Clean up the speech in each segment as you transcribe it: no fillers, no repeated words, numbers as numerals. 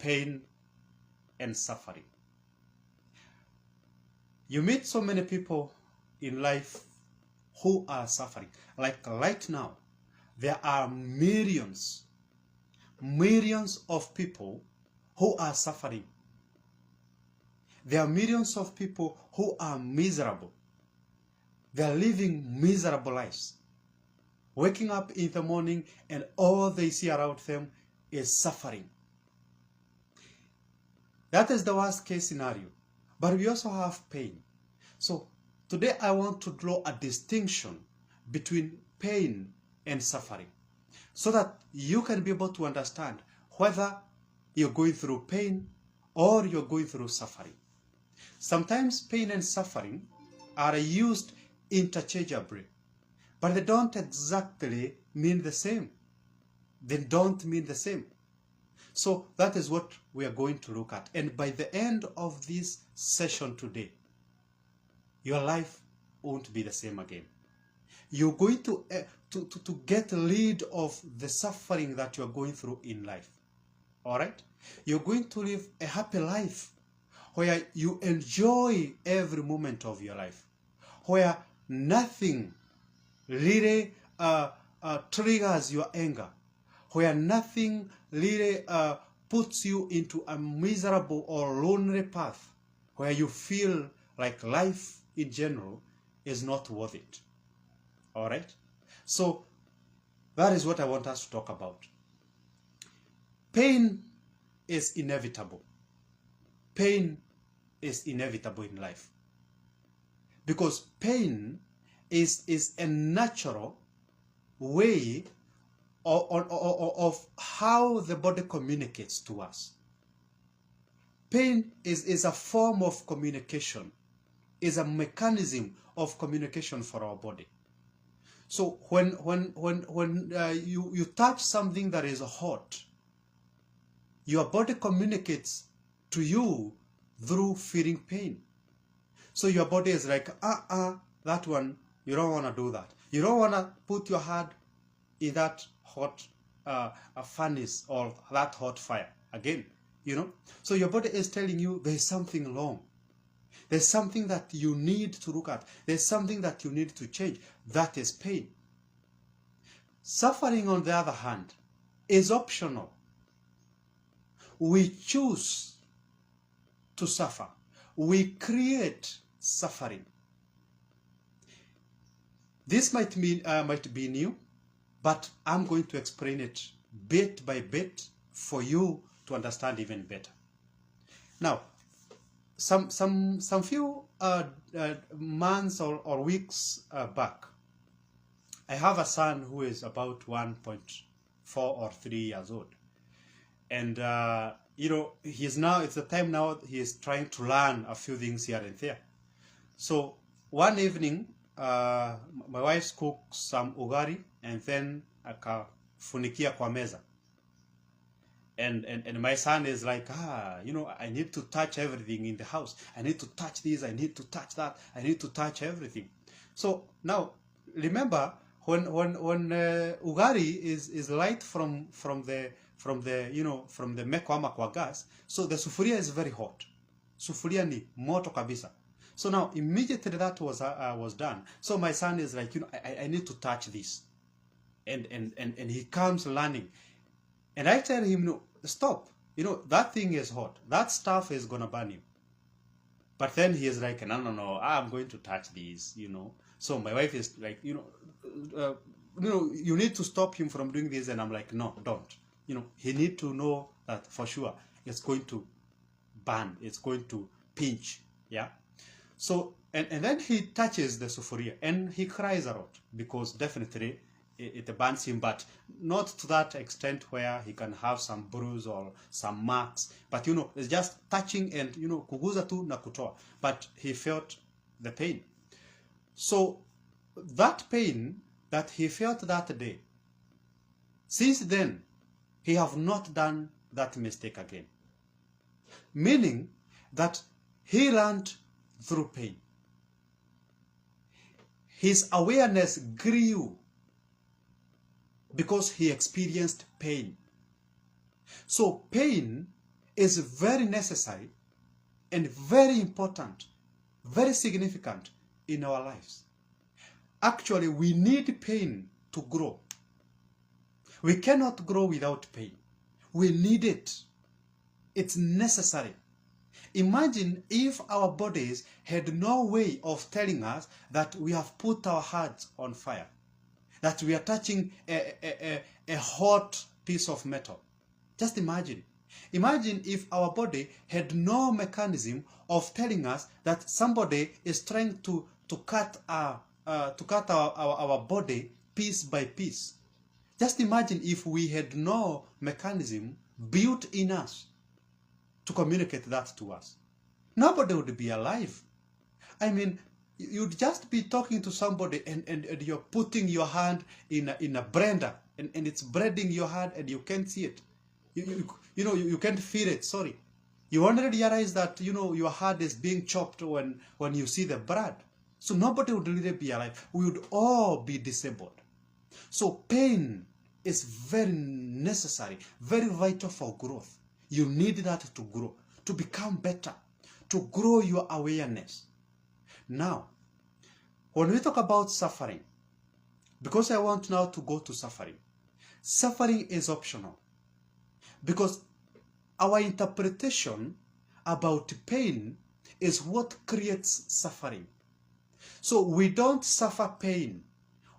pain and suffering. You meet so many people in life who are suffering. Like right now, there are millions of people who are suffering. There are millions of people who are miserable. They are living miserable lives. Waking up in the morning and all they see around them is suffering. That is the worst case scenario. But we also have pain. So today I want to draw a distinction between pain and suffering, so that you can be able to understand whether you're going through pain or you're going through suffering. Sometimes pain and suffering are used interchangeably, but they don't exactly mean the same. They don't mean the same. So that is what we are going to look at. And by the end of this session today, your life won't be the same again. You're going to get rid of the suffering that you're going through in life. All right? You're going to live a happy life where you enjoy every moment of your life, where nothing really triggers your anger, where nothing really puts you into a miserable or lonely path, where you feel like life in general is not worth it. All right? So that is what I want us to talk about. Pain is inevitable. Pain is inevitable in life, because pain is a natural way of how the body communicates to us. Pain is a form of communication, is a mechanism of communication for our body. So when you touch something that is hot, your body communicates to you through feeling pain. So your body is like, that one, you don't want to do that. You don't want to put your hand in that hot furnace or that hot fire again, you know. So your body is telling you there's something wrong. There's something that you need to look at. There's something that you need to change. That is pain. Suffering, on the other hand, is optional. We choose to suffer. We create suffering. This might be new, but I'm going to explain it bit by bit for you to understand even better. Now, some few months or weeks back, I have a son who is about 1.4 or 3 years old, and you know, it's the time now he is trying to learn a few things here and there. So one evening, my wife cooked some ugari and then akafunikia kwa meza. And my son is like, you know, I need to touch everything in the house. I need to touch this, I need to touch that, I need to touch everything. So now, remember, when ugari is light from the meko ama kwa gas, so the sufuria is very hot. Sufuria ni moto kabisa. So now immediately that was done. So my son is like, you know, I need to touch this, and he comes learning, and I tell him, no, stop. You know, that thing is hot. That stuff is gonna burn you. But then he is like, no, I'm going to touch this. You know. So my wife is like, you know, you need to stop him from doing this, and I'm like, no, don't. You know, he need to know that for sure it's going to burn. It's going to pinch. Yeah. So, and then he touches the sufuria and he cries a lot, because definitely it burns him, but not to that extent where he can have some bruise or some marks. But, you know, it's just touching and, you know, kuguza tu na kutoa. But he felt the pain. So that pain that he felt that day, since then, he have not done that mistake again. Meaning that he learned through pain. His awareness grew because he experienced pain. So pain is very necessary and very important, very significant in our lives. Actually, we need pain to grow. We cannot grow without pain. We need it. It's necessary. Imagine if our bodies had no way of telling us that we have put our hearts on fire, that we are touching a hot piece of metal. Just imagine. Imagine if our body had no mechanism of telling us that somebody is trying to cut our body piece by piece. Just imagine if we had no mechanism built in us to communicate that to us. Nobody would be alive. I mean, you'd just be talking to somebody and you're putting your hand in a blender and it's breading your hand and you can't see it. You can't feel it, sorry. You only realize that, your hand is being chopped when you see the blood. So nobody would really be alive. We would all be disabled. So pain is very necessary, very vital for growth. You need that to grow, to become better, to grow your awareness. Now, when we talk about suffering, because I want now to go to suffering, suffering is optional. Because our interpretation about pain is what creates suffering. So we don't suffer pain.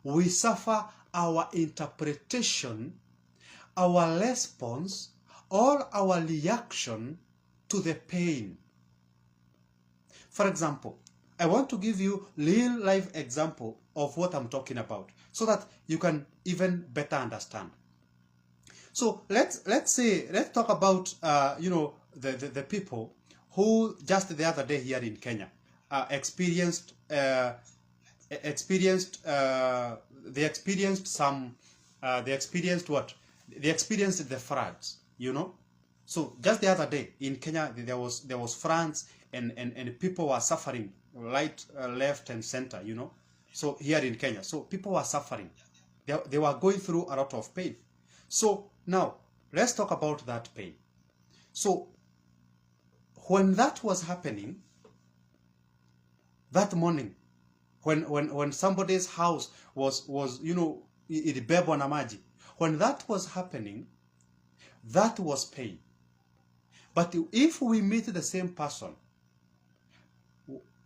We suffer our interpretation, our response, or our reaction to the pain. For example, I want to give you real life example of what I'm talking about so that you can even better understand. So let's talk about the people who just the other day here in Kenya experienced the floods, So just the other day in Kenya there was floods and people were suffering right, left and center, So here in Kenya, so people were suffering. They were going through a lot of pain. So now let's talk about that pain. So when that was happening, that morning, when somebody's house was ilibebwa na maji, when that was happening, that was pain. But if we meet the same person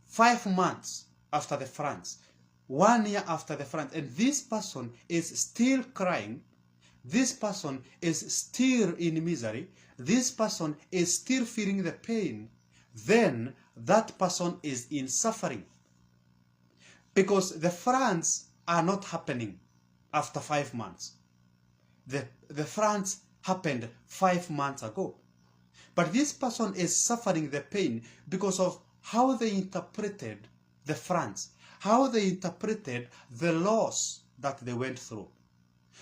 5 months after the floods, 1 year after the floods, and this person is still crying, this person is still in misery, this person is still feeling the pain, then that person is in suffering. Because the floods are not happening after 5 months. The floods happened 5 months ago. But this person is suffering the pain because of how they interpreted the floods, how they interpreted the loss that they went through.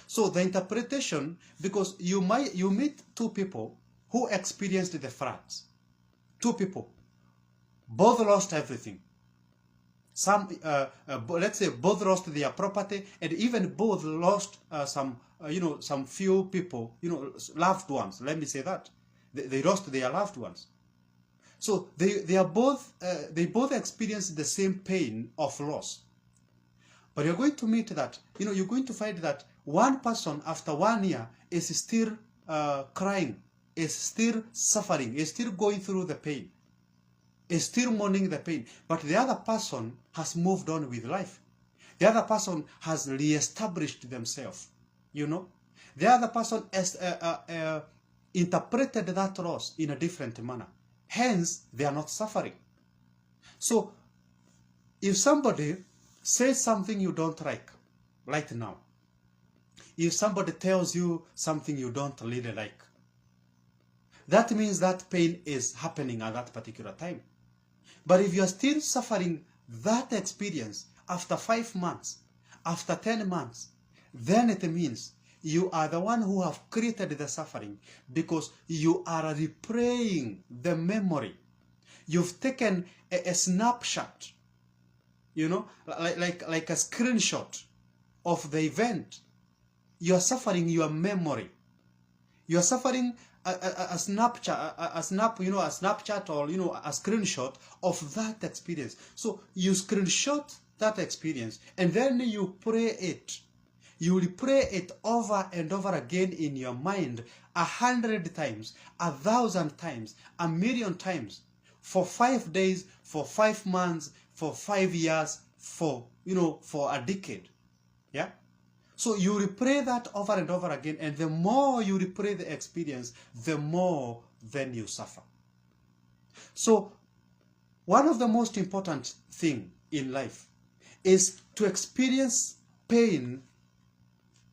So the interpretation, because you meet two people who experienced the floods. Two people, both lost everything. Some, let's say, both lost their property, and even both lost some few people, loved ones. Let me say that they lost their loved ones. So they both experienced the same pain of loss. But you're going to meet that, you're going to find that one person after 1 year is still crying, is still suffering, is still going through the pain, is still mourning the pain. But the other person has moved on with life. The other person has re-established themselves, The other person has interpreted that loss in a different manner. Hence, they are not suffering. So, if somebody says something you don't like, right now, if somebody tells you something you don't really like, that means that pain is happening at that particular time. But if you are still suffering that experience after 5 months, after 10 months, then it means you are the one who have created the suffering because you are replaying the memory. You've taken a snapshot, like a screenshot of the event. You are suffering your memory. You are suffering a Snapchat or a screenshot of that experience. So you screenshot that experience and then you pray it. You will pray it over and over again in your mind 100 times, 1,000 times, 1,000,000 times, for 5 days, for 5 months, for 5 years, for a decade. Yeah. So you replay that over and over again, and the more you replay the experience, the more then you suffer. So one of the most important things in life is to experience pain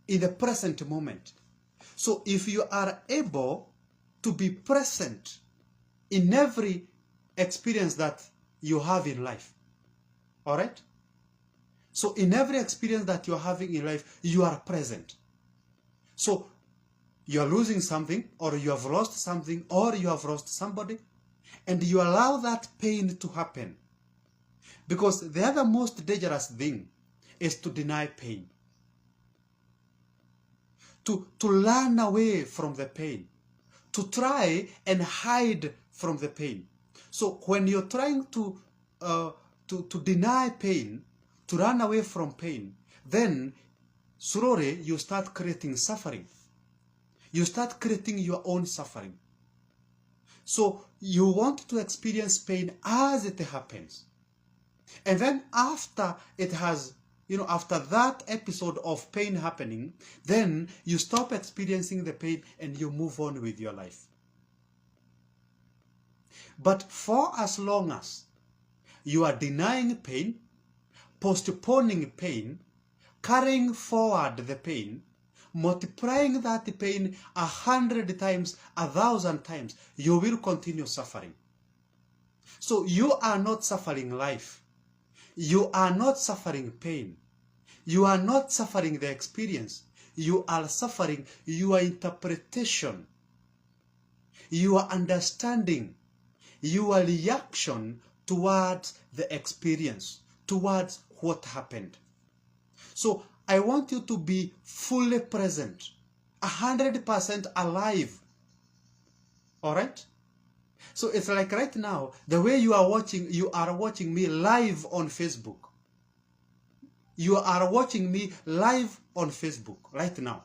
in the present moment. So if you are able to be present in every experience that you have in life, all right? So in every experience that you're having in life, you are present. So you are losing something, or you have lost something, or you have lost somebody, and you allow that pain to happen. Because the other most dangerous thing is to deny pain. To run away from the pain. To try and hide from the pain. So when you're trying to deny pain, to run away from pain, then slowly you start creating suffering. You start creating your own suffering. So you want to experience pain as it happens. And then after it has, after that episode of pain happening, then you stop experiencing the pain and you move on with your life. But for as long as you are denying pain, postponing pain, carrying forward the pain, multiplying that pain 100 times, 1,000 times, you will continue suffering. So you are not suffering life. You are not suffering pain. You are not suffering the experience. You are suffering your interpretation, your understanding, your reaction towards the experience, towards what happened. So I want you to be fully present, 100% alive. All right? So it's like right now, the way you are watching me live on Facebook. You are watching me live on Facebook right now.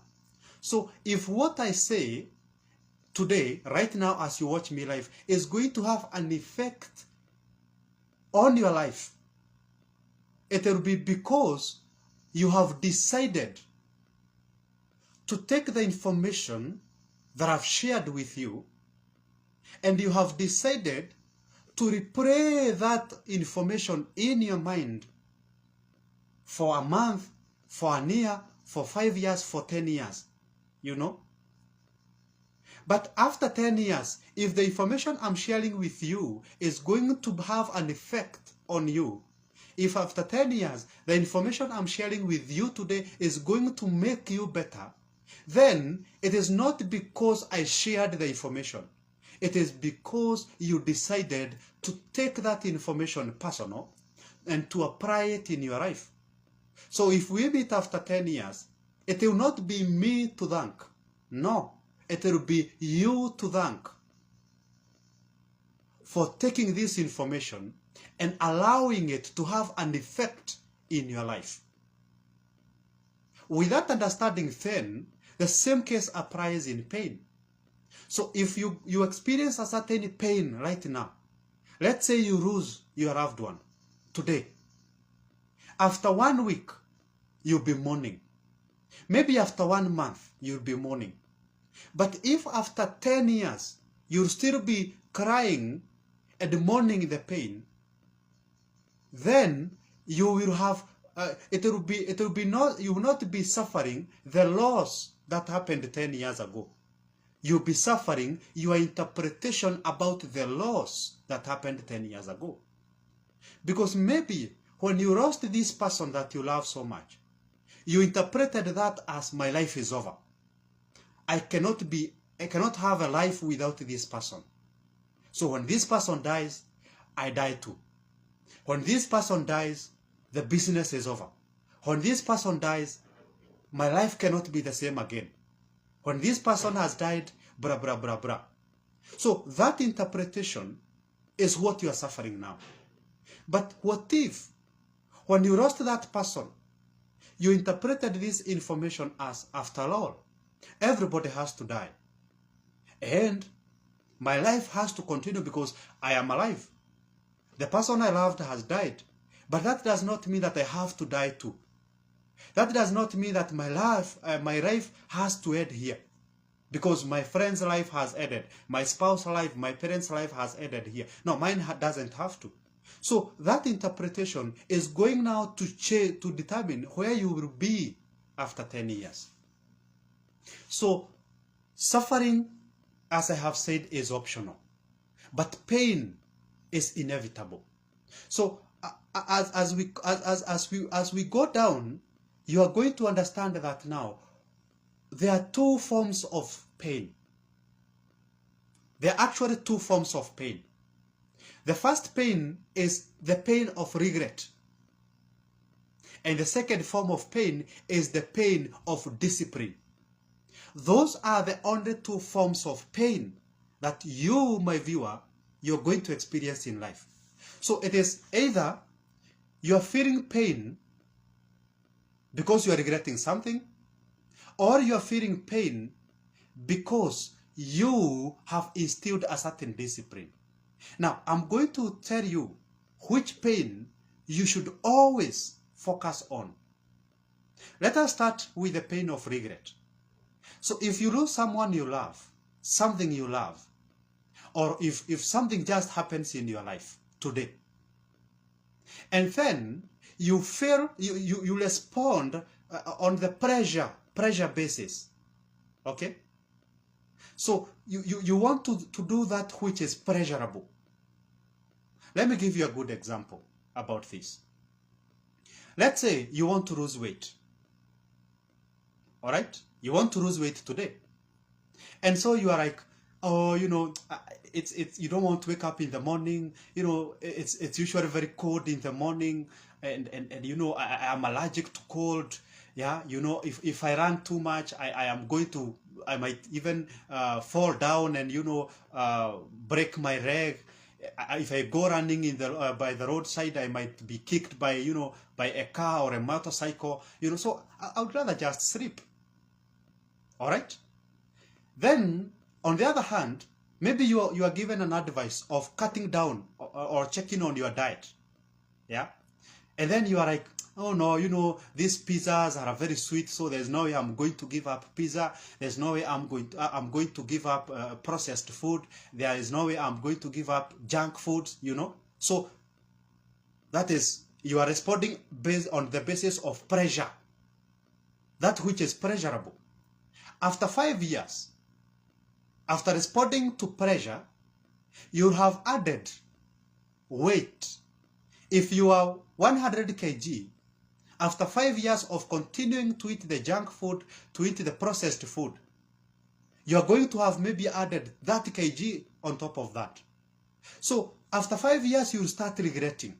So if what I say today, right now as you watch me live, is going to have an effect on your life, it will be because you have decided to take the information that I've shared with you, and you have decided to replay that information in your mind for a month, for a year, for 5 years, for 10 years, But after 10 years, if the information I'm sharing with you is going to have an effect on you, if after 10 years, the information I'm sharing with you today is going to make you better, then it is not because I shared the information. It is because you decided to take that information personal and to apply it in your life. So if we meet after 10 years, it will not be me to thank. No, it will be you to thank for taking this information and allowing it to have an effect in your life. With that understanding, then, the same case applies in pain. So if you experience a certain pain right now, let's say you lose your loved one today. After 1 week, you'll be mourning. Maybe after 1 month, you'll be mourning. But if after 10 years, you'll still be crying and mourning the pain, then you will have, you will not be suffering the loss that happened 10 years ago. You'll be suffering your interpretation about the loss that happened 10 years ago. Because maybe when you lost this person that you love so much, you interpreted that as my life is over. I cannot have a life without this person. So when this person dies, I die too. When this person dies, the business is over. When this person dies, my life cannot be the same again. When this person has died, blah, blah, blah, blah. So that interpretation is what you are suffering now. But what if, when you lost that person, you interpreted this information as, after all, everybody has to die. And my life has to continue because I am alive. The person I loved has died. But that does not mean that I have to die too. That does not mean that my life has to end here. Because my friend's life has ended. My spouse's life, my parents' life has ended here. No, mine doesn't have to. So that interpretation is going now to determine where you will be after 10 years. So suffering, as I have said, is optional. But pain is inevitable. So as we go down, you are going to understand that now there are two forms of pain. There are actually two forms of pain. The first pain is the pain of regret. And the second form of pain is the pain of discipline. Those are the only two forms of pain that you, my viewer, you're going to experience in life. So it is either you are feeling pain because you are regretting something, or you are feeling pain because you have instilled a certain discipline. Now, I'm going to tell you which pain you should always focus on. Let us start with the pain of regret. So if you lose someone you love, something you love, or if something just happens in your life today, and then you feel, you respond on the pressure basis, okay? So you want to do that which is pleasurable. Let me give you a good example about this. Let's say you want to lose weight. All right? You want to lose weight today. And so you are like, oh, you know, it's you don't want to wake up in the morning. You know, it's usually very cold in the morning. And you know, I am allergic to cold. Yeah, you know, if I run too much, I might even fall down and, you know, break my leg. If I go running in the by the roadside, I might be kicked by, you know, by a car or a motorcycle. You know, so I would rather just sleep. All right. Then, on the other hand, maybe you are given an advice of cutting down or checking on your diet. Yeah, and then you are like, oh no, you know, these pizzas are very sweet, so there's no way I'm going to give up pizza. There's no way I'm going to give up processed food. There is no way I'm going to give up junk food, you know. So that is, you are responding based on the basis of pressure, that which is pleasurable. After 5 years, after responding to pressure, you have added weight. If you are 100 kg, after 5 years of continuing to eat the junk food, to eat the processed food, you are going to have maybe added 30 kg on top of that. So after 5 years, you will start regretting.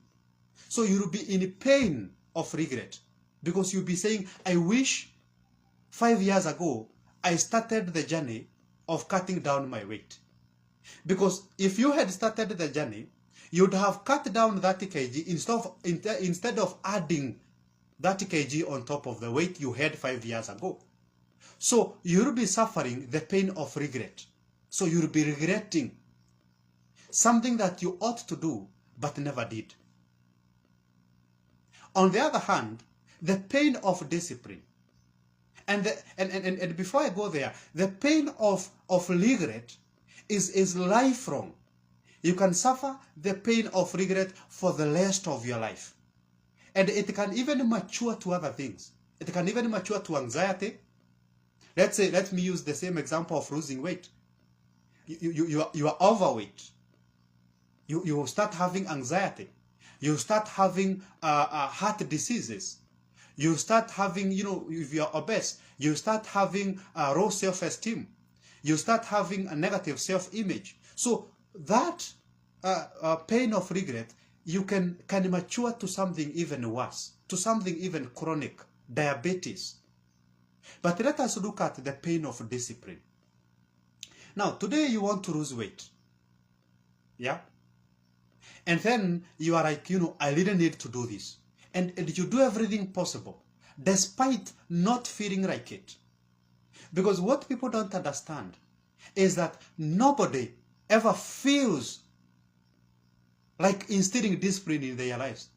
So you will be in pain of regret, because you'll be saying, I wish 5 years ago I started the journey of cutting down my weight. Because if you had started the journey, you'd have cut down 30 kg instead of adding 30 kg on top of the weight you had 5 years ago. So you'll be suffering the pain of regret. So you'll be regretting something that you ought to do but never did. On the other hand, the pain of discipline. And before I go there, the pain of regret is lifelong. You can suffer the pain of regret for the rest of your life. And it can even mature to other things. It can even mature to anxiety. Let me use the same example of losing weight. You are overweight. You start having anxiety. You start having heart diseases. You start having, you know, if you are obese, you start having low self-esteem. You start having a negative self-image. So that pain of regret, you can mature to something even worse, to something even chronic, diabetes. But let us look at the pain of discipline. Now, today you want to lose weight. Yeah? And then you are like, I really need to do this. And you do everything possible, despite not feeling like it. Because what people don't understand is that nobody ever feels like instilling discipline in their lives.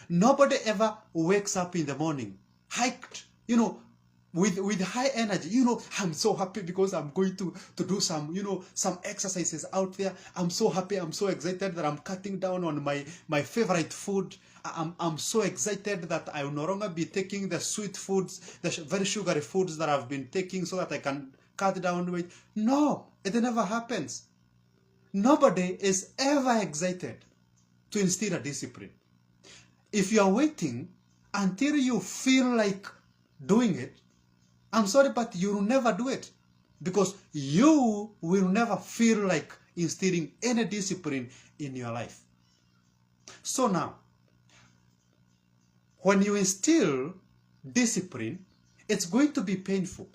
Nobody ever wakes up in the morning, hyped, with high energy. I'm so happy because I'm going to do some, some exercises out there. I'm so happy, I'm so excited that I'm cutting down on my favorite food. I'm so excited that I will no longer be taking the sweet foods, the very sugary foods that I've been taking so that I can cut down weight. No, it never happens. Nobody is ever excited to instill a discipline. If you are waiting until you feel like doing it, I'm sorry, but you will never do it, because you will never feel like instilling any discipline in your life. So now, when you instill discipline, it's going to be painful.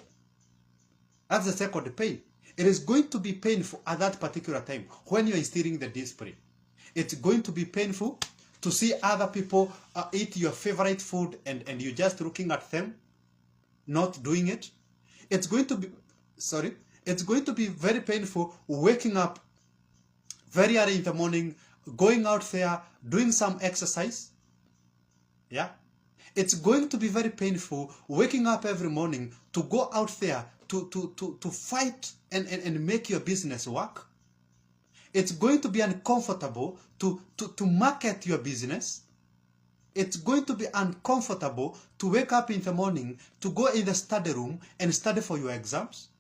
That's the second pain. It is going to be painful at that particular time when you're instilling the discipline. It's going to be painful to see other people eat your favorite food and you're just looking at them, not doing it. It's going to be very painful waking up very early in the morning, going out there, doing some exercise. Yeah. It's going to be very painful waking up every morning to go out there to fight and make your business work. It's going to be uncomfortable to market your business. It's going to be uncomfortable to wake up in the morning, to go in the study room and study for your exams.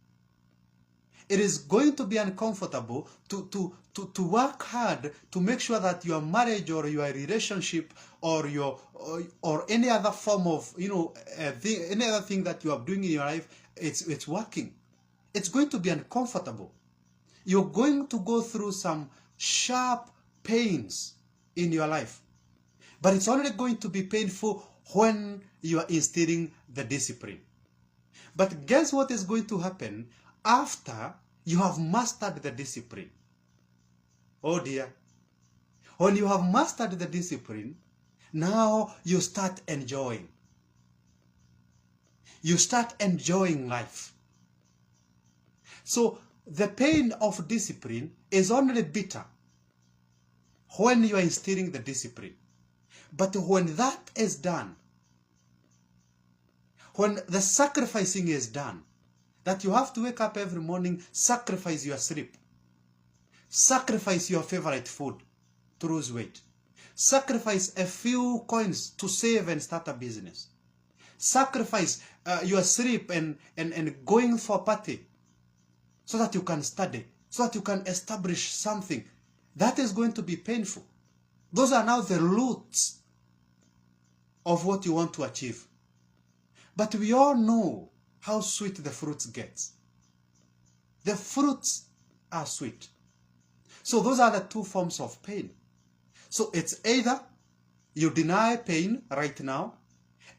It is going to be uncomfortable to work hard to make sure that your marriage or your relationship or any other form of any other thing that you are doing in your life, it's working. It's going to be uncomfortable. You're going to go through some sharp pains in your life. But it's only going to be painful when you are instilling the discipline. But guess what is going to happen after you have mastered the discipline? Oh dear. When you have mastered the discipline, now you start enjoying. You start enjoying life. So the pain of discipline is only bitter when you are instilling the discipline. But when that is done, when the sacrificing is done, that you have to wake up every morning, sacrifice your sleep, sacrifice your favorite food to lose weight, sacrifice a few coins to save and start a business, sacrifice your sleep and going for a party so that you can study, so that you can establish something. That is going to be painful. Those are now the roots of what you want to achieve. But we all know how sweet the fruits get. The fruits are sweet. So those are the two forms of pain. So it's either you deny pain right now,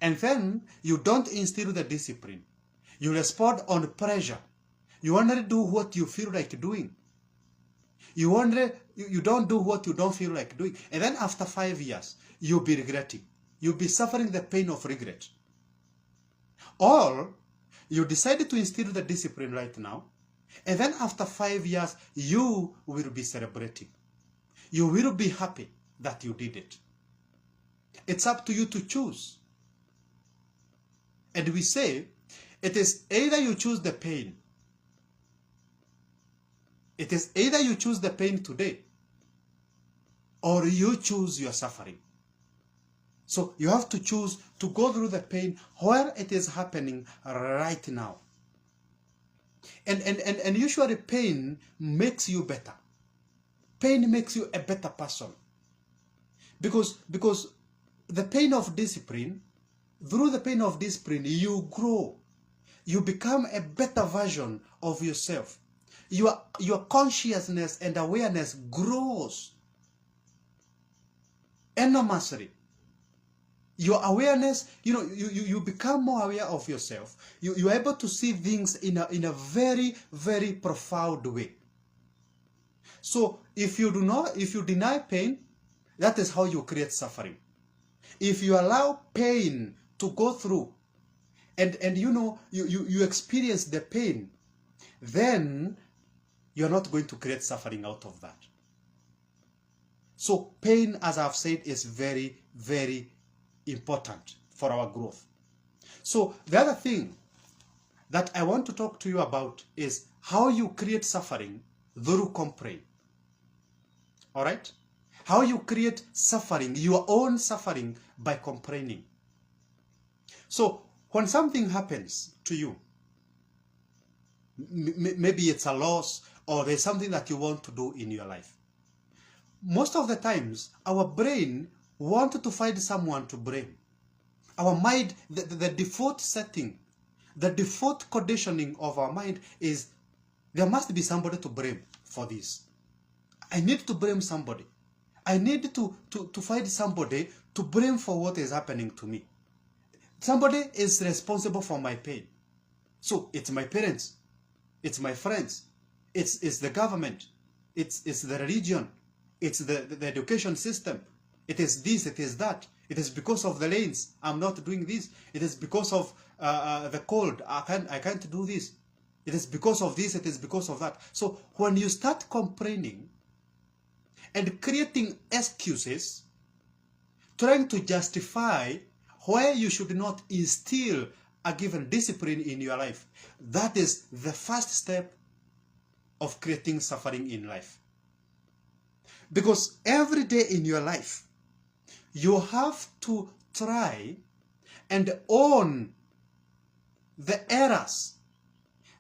and then you don't instill the discipline. You respond on pressure. You only do what you feel like doing. You don't do what you don't feel like doing. And then after 5 years, you'll be regretting. You'll be suffering the pain of regret. Or you decided to instill the discipline right now, and then after 5 years, you will be celebrating. You will be happy that you did it. It's up to you to choose. And we say, it is either you choose the pain. It is either you choose the pain today, or you choose your suffering. So you have to choose to go through the pain where it is happening right now. And usually pain makes you better. Pain makes you a better person. Because the pain of discipline, through the pain of discipline, you grow. You become a better version of yourself. Your consciousness and awareness grows enormously. Your awareness, you become more aware of yourself. You're able to see things in a very, very profound way. So if you deny pain, that is how you create suffering. If you allow pain to go through, and you experience the pain, then you're not going to create suffering out of that. So pain, as I've said, is very, very important for our growth. So the other thing that I want to talk to you about is how you create suffering through complaining. All right? How you create suffering, your own suffering, by complaining. So when something happens to you, maybe it's a loss or there's something that you want to do in your life, most of the times our brain wants to find someone to blame. Our mind, the default setting, the default conditioning of our mind is there must be somebody to blame for this. I need to blame somebody. I need to find somebody to blame for what is happening to me. Somebody is responsible for my pain. So it's my parents, it's my friends, it's the government, it's the religion, it's the education system. It is this, it is that. It is because of the lanes I'm not doing this. It is because of the cold I can't do this. It is because of this, it is because of that. So when you start complaining and creating excuses, trying to justify where you should not instill a given discipline in your life, that is the first step of creating suffering in life. Because every day in your life, you have to try and own the errors,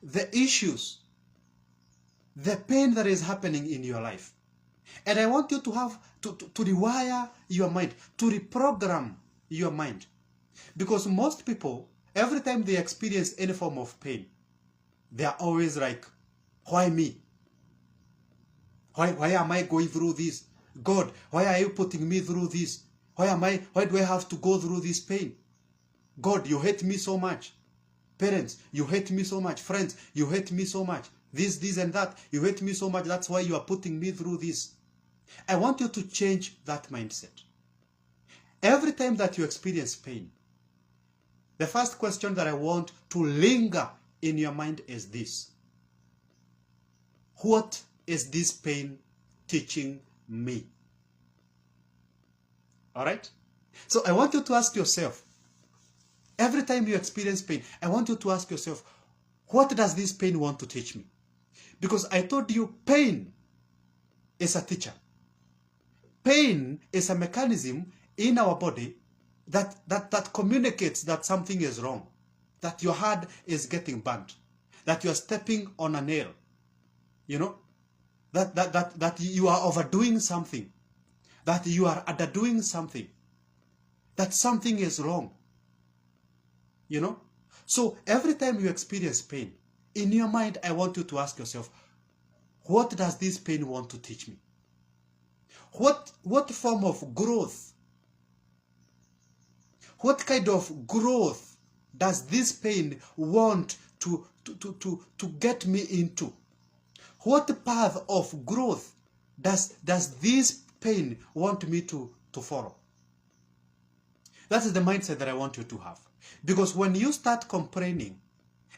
the issues, the pain that is happening in your life. And I want you to have to rewire your mind, to reprogram your mind. Because most people, every time they experience any form of pain, they are always like, why me? Why am I going through this? God, why are you putting me through this? Why do I have to go through this pain? God, you hate me so much. Parents, you hate me so much. Friends, you hate me so much. This and that, you hate me so much. That's why you are putting me through this. I want you to change that mindset. Every time that you experience pain, the first question that I want to linger in your mind is this: what is this pain teaching me? All right? So I want you to ask yourself, every time you experience pain, I want you to ask yourself, what does this pain want to teach me? Because I told you, pain is a teacher. Pain is a mechanism in our body that communicates that something is wrong, that your heart is getting burnt, that you are stepping on a nail, that you are overdoing something, that you are underdoing something, that something is wrong. So every time you experience pain, in your mind, I want you to ask yourself, what does this pain want to teach me? What form of growth? What kind of growth does this pain want to get me into? What path of growth does this pain want me to follow? That is the mindset that I want you to have. Because when you start complaining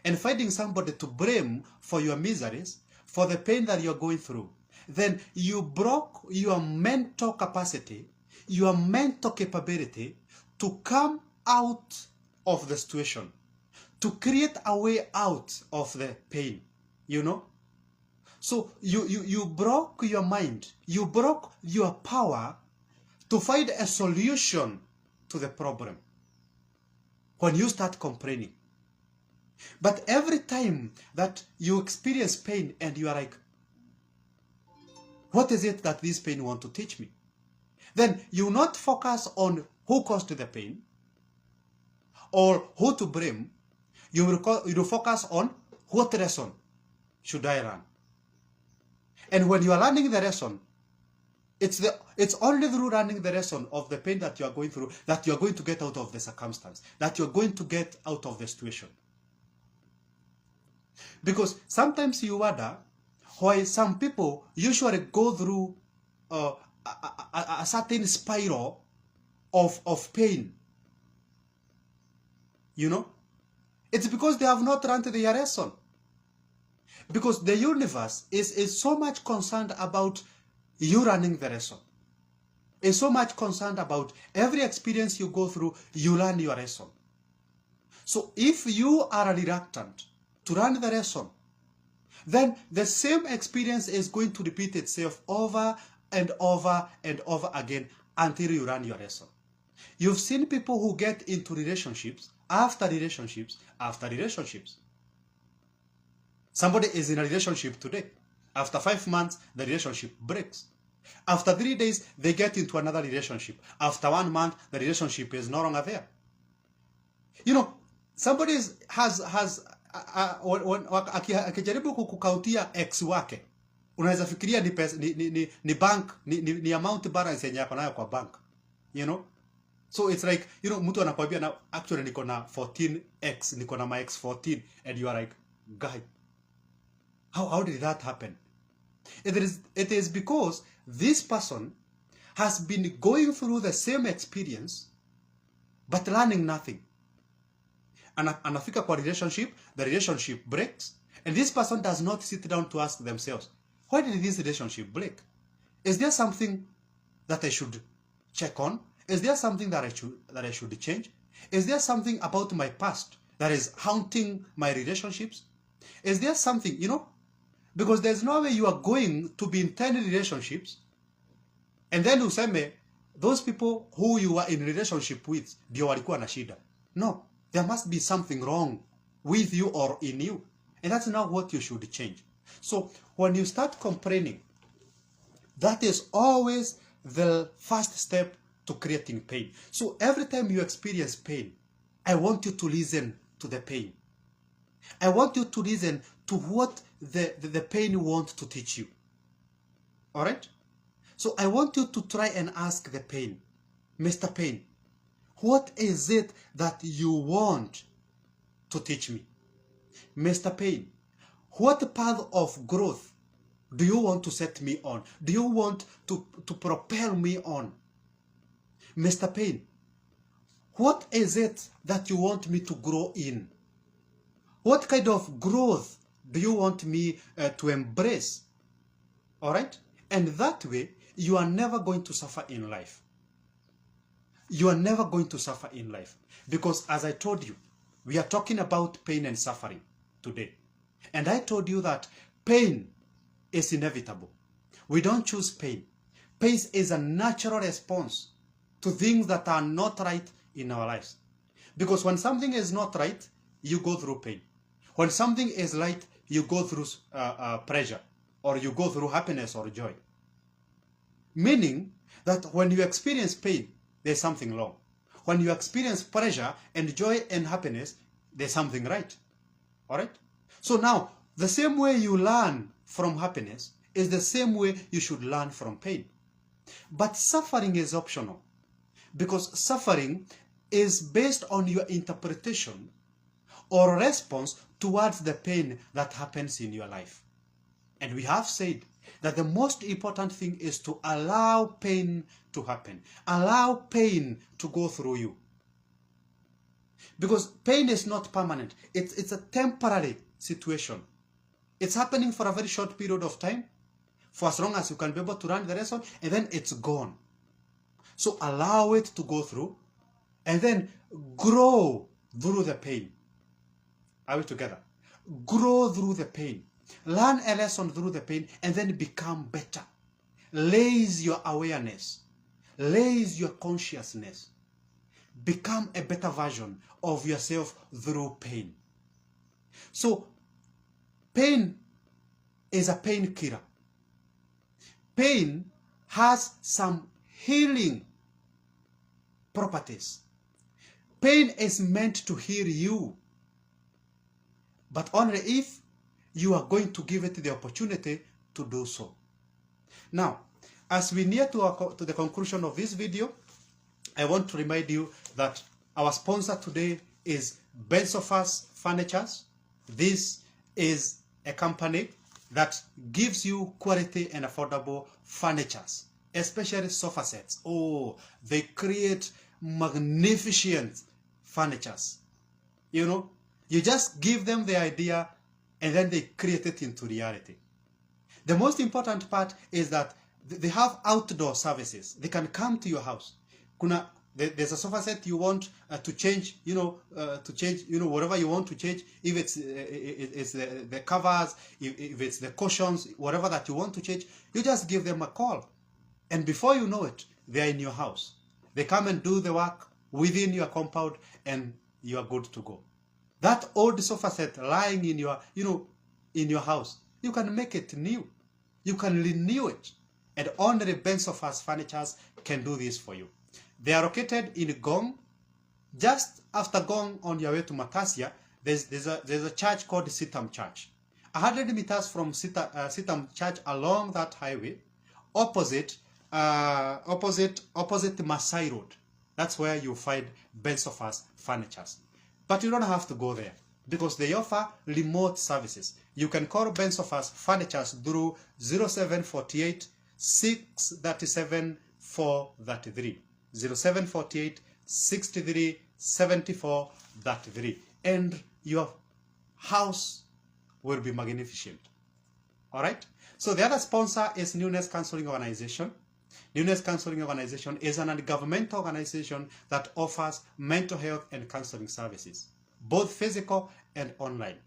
and finding somebody to blame for your miseries, for the pain that you're going through, then you broke your mental capacity, your mental capability to come out of the situation, to create a way out of the pain, So you broke your mind, you broke your power to find a solution to the problem when you start complaining. But every time that you experience pain and you are like, what is it that this pain want to teach me? Then you not focus on who caused the pain or who to blame. You will focus on what lesson should I learn. And when you are learning the lesson, it's only through learning the lesson of the pain that you are going through that you are going to get out of the circumstance, that you are going to get out of the situation. Because sometimes you wonder, Why some people usually go through a certain spiral of pain. You know, it's because they have not learned their lesson. Because the universe is so much concerned about you running the lesson. Is so much concerned about every experience you go through, you learn your lesson. So if you are reluctant to learn the lesson, then the same experience is going to repeat itself over and over and over again until you learn your lesson. You've seen people who get into relationships after relationships after relationships. Somebody is in a relationship today. After 5 months, the relationship breaks. After 3 days, they get into another relationship. After 1 month, the relationship is no longer there. You know, somebody has akijaribu kukautia ex wake, unaweza fikiria ni pesa, ni bank, ni amount balance yenye yako nayo kwa bank. You know? So it's like, you know, mtu anakuambia na actually niko na 14x, niko na my ex 14, and you are like, guy, how did that happen? It is because this person has been going through the same experience but learning nothing. Anafika kwa relationship, the relationship breaks, and this person does not sit down to ask themselves, why did this relationship break? Is there something that I should check on? Is there something that I should change? Is there something about my past that is haunting my relationships? Is there something, you know? Because there's no way you are going to be in 10 relationships and then useme those people who you are in relationship with ndio walikuwa na shida. No, there must be something wrong with you or in you. And that's not what you should change. So when you start complaining, that is always the first step to creating pain. So every time you experience pain, I want you to listen to the pain. I want you to listen to what the pain wants to teach you. All right? So I want you to try and ask the pain, Mr. Pain, what is it that you want to teach me? Mr. Pain, what path of growth do you want to set me on? Do you want to propel me on? Mr. Pain, what is it that you want me to grow in? What kind of growth do you want me to embrace? All right? And that way, you are never going to suffer in life. You are never going to suffer in life. Because as I told you, we are talking about pain and suffering today. And I told you that pain is inevitable. We don't choose pain. Pain is a natural response to things that are not right in our lives. Because when something is not right, you go through pain. When something is right, you go through pressure, or you go through happiness or joy. Meaning that when you experience pain, there's something wrong. When you experience pleasure and joy and happiness, there's something right. All right? So now, the same way you learn from happiness is the same way you should learn from pain. But suffering is optional, because suffering is based on your interpretation or response towards the pain that happens in your life. And we have said that the most important thing is to allow pain to happen. Allow pain to go through you. Because pain is not permanent. It's a temporary situation. It's happening for a very short period of time, for as long as you can be able to run the lesson, and then it's gone. So allow it to go through, and then grow through the pain. Are we together? Grow through the pain. Learn a lesson through the pain, and then become better. Raise your awareness. Raise your consciousness. Become a better version of yourself through pain. So, pain is a painkiller. Pain has some healing properties. Pain is meant to heal you, but only if you are going to give it the opportunity to do so. Now, as we near to the conclusion of this video, I want to remind you that our sponsor today is Bensofas Furnitures. This is a company that gives you quality and affordable furnitures, especially sofa sets. Oh, they create magnificent furnitures. You know, you just give them the idea and then they create it into reality. The most important part is that they have outdoor services. They can come to your house. There's a sofa set you want to change, whatever you want to change. If it's the covers, if it's the cushions, whatever that you want to change, you just give them a call. And before you know it, they're in your house. They come and do the work within your compound and you are good to go. That old sofa set lying in your house, you can make it new. You can renew it. And only Ben Sofa's Furnitures can do this for you. They are located in Gong. Just after Gong, on your way to Matasia, there's a church called Sitam Church. 100 meters from Sitam Church along that highway, opposite Masai Road. That's where you find Ben Sofa's Furnitures. But you don't have to go there because they offer remote services. You can call Ben Sofa's Furnitures through 0748 637 433. 0748 63 74 33. And your house will be magnificent. All right? So the other sponsor is Newness Counseling Organization. Newness Counseling Organization is an governmental organization that offers mental health and counseling services, both physical and online.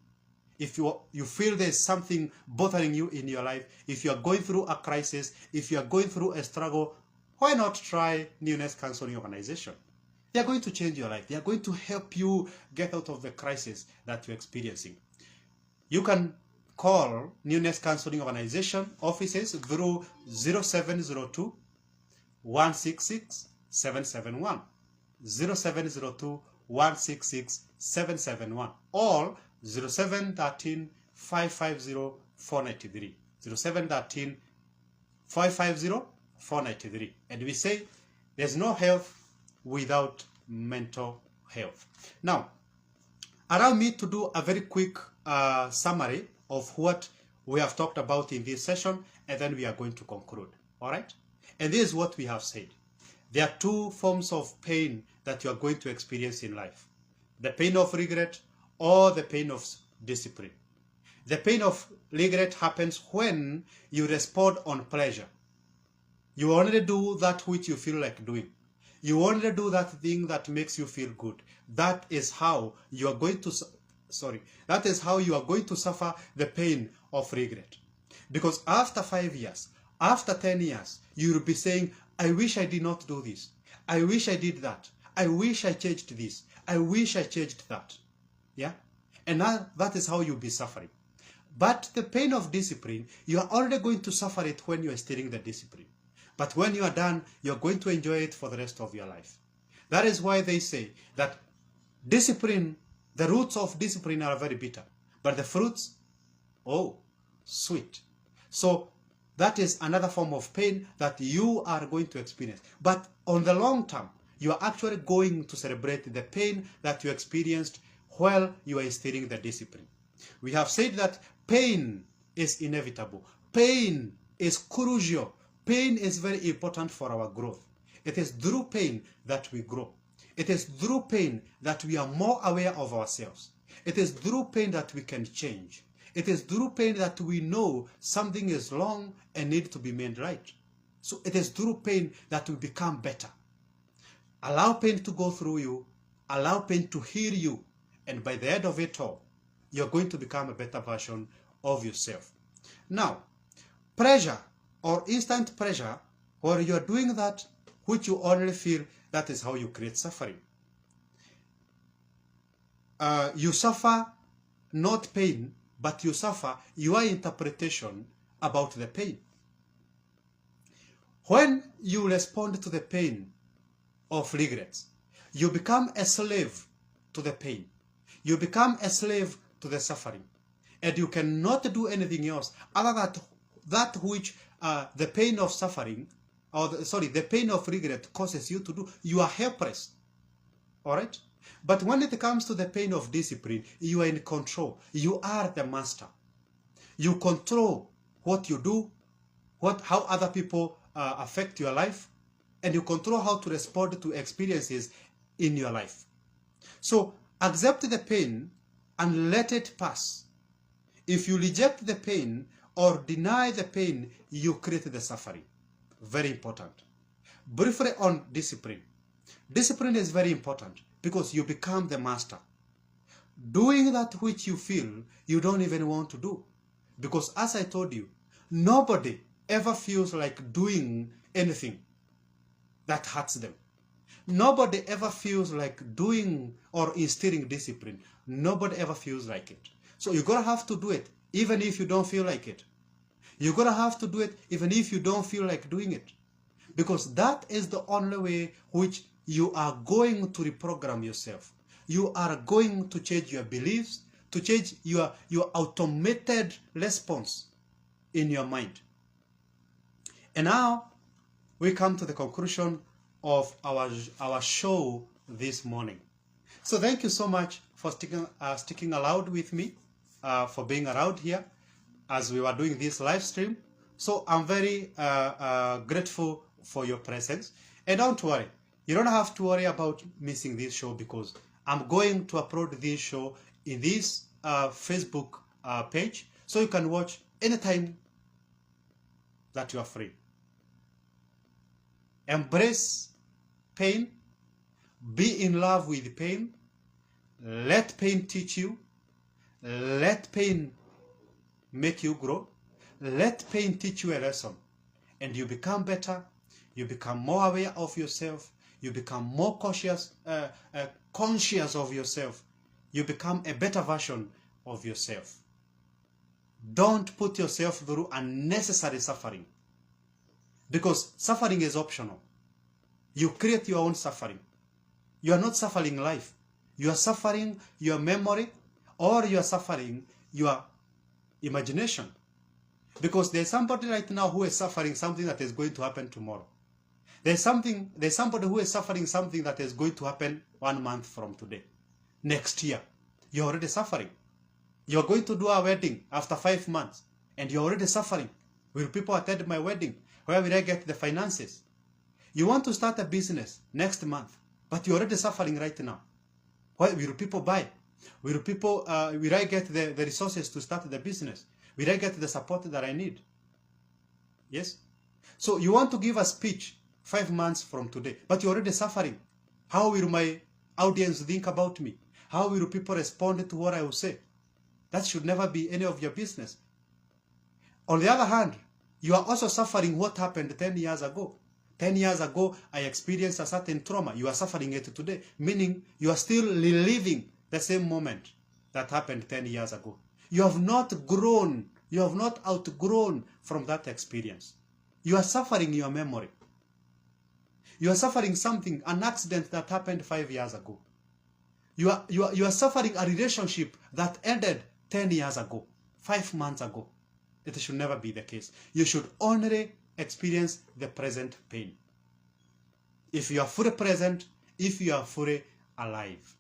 If you feel there's something bothering you in your life, if you are going through a crisis, if you are going through a struggle, why not try Newness Counseling Organization? They are going to change your life. They are going to help you get out of the crisis that you're experiencing. You can call Newness Counseling Organization offices through 0702 166 771, 0702 166 771, or 0713 550 493, 0713 550 493. And we say there's no health without mental health. Now, allow me to do a very quick summary of what we have talked about in this session, and then we are going to conclude. All right? And this is what we have said. There are two forms of pain that you are going to experience in life: the pain of regret or the pain of discipline. The pain of regret happens when you respond on pleasure. You only do that which you feel like doing. You only do that thing that makes you feel good. That is how you are going to suffer the pain of regret. Because after 5 years, after 10 years, you will be saying, I wish I did not do this. I wish I did that. I wish I changed this. I wish I changed that. Yeah? And now that is how you'll be suffering. But the pain of discipline, you are already going to suffer it when you are stealing the discipline. But when you are done, you're going to enjoy it for the rest of your life. That is why they say that discipline, the roots of discipline are very bitter, but the fruits, oh, sweet. So that is another form of pain that you are going to experience. But on the long term, you are actually going to celebrate the pain that you experienced while you are instilling the discipline. We have said that pain is inevitable. Pain is crucial. Pain is very important for our growth. It is through pain that we grow. It is through pain that we are more aware of ourselves. It is through pain that we can change. It is through pain that we know something is wrong and needs to be made right. So it is through pain that we become better. Allow pain to go through you. Allow pain to heal you. And by the end of it all, you're going to become a better version of yourself. Now, pressure or instant pressure, or you're doing that which you already feel, that is how you create suffering. You suffer not pain, but you suffer your interpretation about the pain. When you respond to the pain of regrets, you become a slave to the pain. You become a slave to the suffering. And you cannot do anything else other than that which the pain of suffering, the pain of regret causes you to do. You are helpless. All right? But when it comes to the pain of discipline, you are in control. You are the master. You control what you do, how other people affect your life, and you control how to respond to experiences in your life. So accept the pain and let it pass. If you reject the pain or deny the pain, you create the suffering. Very important. Briefly on discipline. Discipline is very important because you become the master. Doing that which you feel you don't even want to do. Because as I told you, nobody ever feels like doing anything that hurts them. Nobody ever feels like doing or instilling discipline. Nobody ever feels like it. So you're going to have to do it even if you don't feel like it. You're going to have to do it even if you don't feel like doing it. Because that is the only way which you are going to reprogram yourself. You are going to change your beliefs, to change your automated response in your mind. And now we come to the conclusion of our show this morning. So thank you so much for sticking around with me, for being around here as we were doing this live stream. So I'm very grateful for your presence. And don't worry, you don't have to worry about missing this show because I'm going to upload this show in this Facebook page, so you can watch anytime that you are free. Embrace pain. Be in love with pain. Let pain teach you. Let pain make you grow. Let pain teach you a lesson. And you become better. You become more aware of yourself. You become more conscious of yourself. You become a better version of yourself. Don't put yourself through unnecessary suffering. Because suffering is optional. You create your own suffering. You are not suffering life. You are suffering your memory, or you are suffering your imagination. Because there's somebody right now who is suffering something that is going to happen tomorrow. There's somebody who is suffering something that is going to happen 1 month from today. Next year. You're already suffering. You're going to do a wedding after 5 months, and you're already suffering. Will people attend my wedding? Where will I get the finances? You want to start a business next month, but you're already suffering right now. Why will people buy? Will I get the resources to start the business? Will I get the support that I need? Yes? So you want to give a speech 5 months from today, but you're already suffering. How will my audience think about me? How will people respond to what I will say? That should never be any of your business. On the other hand, you are also suffering what happened 10 years ago. 10 years ago, I experienced a certain trauma. You are suffering it today, meaning you are still reliving the same moment that happened 10 years ago. You have not grown. You have not outgrown from that experience. You are suffering your memory. You are suffering something, an accident that happened 5 years ago. You are suffering a relationship that ended 10 years ago, 5 months ago. It should never be the case. You should only experience the present pain. If you are fully present, if you are fully alive.